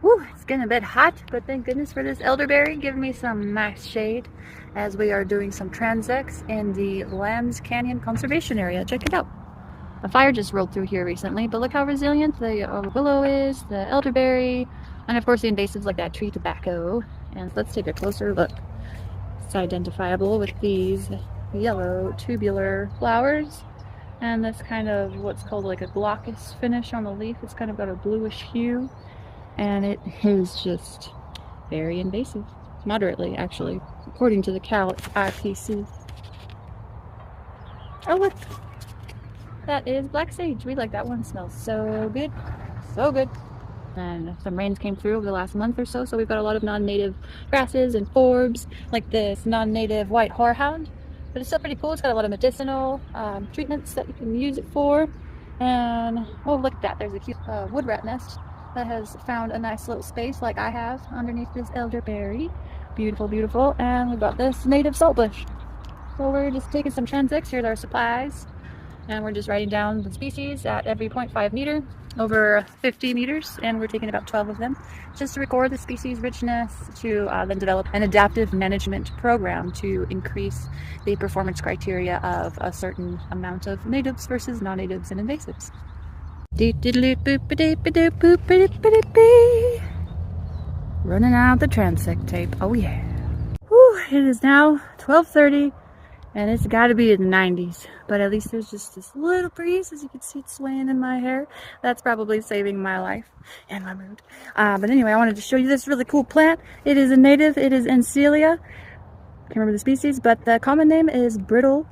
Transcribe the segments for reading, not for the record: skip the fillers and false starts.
Whew, it's getting a bit hot, but thank goodness for this elderberry giving me some nice shade as we are doing some transects in the Lambs Canyon Conservation Area. Check it out. A fire just rolled through here recently, but look how resilient the willow is, the elderberry, and of course the invasives like that tree tobacco. And let's take a closer look. It's identifiable with these yellow tubular flowers and this kind of what's called like a glaucous finish on the leaf. It's kind of got a bluish hue, and it is just very invasive, moderately actually, according to the Cal IPC. Oh look, that is black sage. We like that one. Smells so good, so good. And some rains came through over the last month or so, so we've got a lot of non-native grasses and forbs, like this non-native white horehound. But it's still pretty cool. It's got a lot of medicinal treatments that you can use it for. And oh, look at that! There's a cute wood rat nest that has found a nice little space, like I have, underneath this elderberry. Beautiful, beautiful. And we've got this native saltbush. So we're just taking some transects. Here's our supplies. And we're just writing down the species at every 0.5 meter over 50 meters, and we're taking about 12 of them just to record the species richness, to then develop an adaptive management program to increase the performance criteria of a certain amount of natives versus non-natives and invasives. Running out the transect tape. Oh yeah. Whew, it is now 12:30. And it's got to be in the 90s, but at least there's just this little breeze, as you can see it swaying in my hair. That's probably saving my life and my mood. But anyway, I wanted to show you this really cool plant. It is a native. It is Encelia. Can't remember the species, but the common name is brittle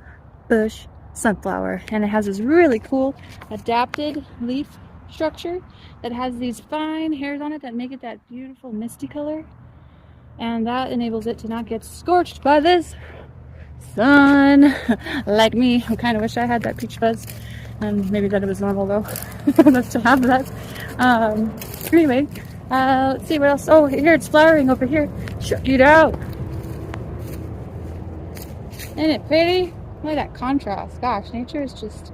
bush sunflower. And it has this really cool adapted leaf structure that has these fine hairs on it that make it that beautiful misty color. And that enables it to not get scorched by this sun like me. I kind of wish I had that peach fuzz, and maybe that it was normal though not to have that. Anyway, let's see what else. Oh, here it's flowering over here. Check it out. Isn't it pretty? Look at that contrast. Gosh, nature is just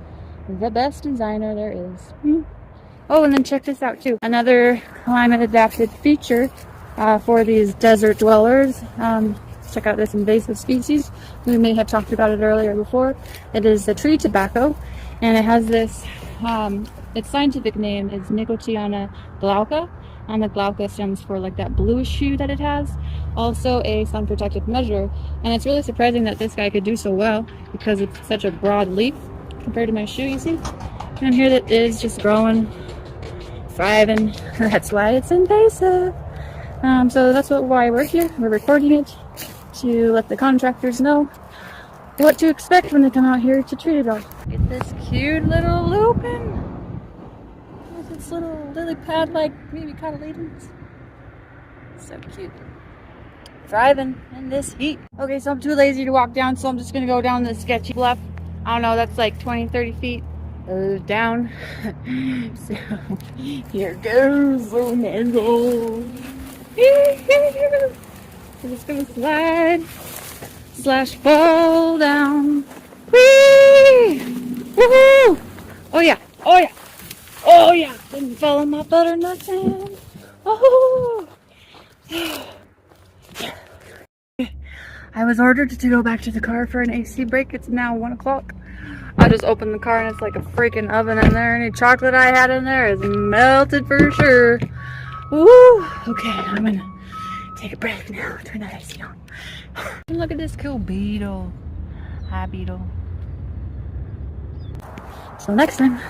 the best designer there is. Oh, and then check this out too. Another climate adapted feature for these desert dwellers. Check out this invasive species. We may have talked about it earlier before. It is the tree tobacco, and it has this, its scientific name is Nicotiana glauca, and the glauca stands for like that bluish hue that it has. Also a sun protective measure, and it's really surprising that this guy could do so well because it's such a broad leaf compared to my shoe, you see? And here it is just growing, thriving. That's why it's invasive. So that's why we're here. We're recording it to let the contractors know what to expect when they come out here to treat it all. Get this cute little lupin with its little lily pad like maybe cotyledons. So cute. Thriving in this heat. Okay, so I'm too lazy to walk down, so I'm just gonna go down this sketchy bluff. I don't know, that's like 20-30 feet down. So here goes. Oh no. I'm just gonna slide / fall down. Whee! Woohoo! Oh yeah! Oh yeah! Oh yeah! Didn't fall on my butternut sand. Oh! I was ordered to go back to the car for an AC break. It's now 1 o'clock. I just opened the car and it's like a freaking oven in there. Any chocolate I had in there is melted for sure. Woo! Okay, I'm gonna take a breath now. Turn that AC on. Look at this cool beetle. Hi, beetle. Till next time.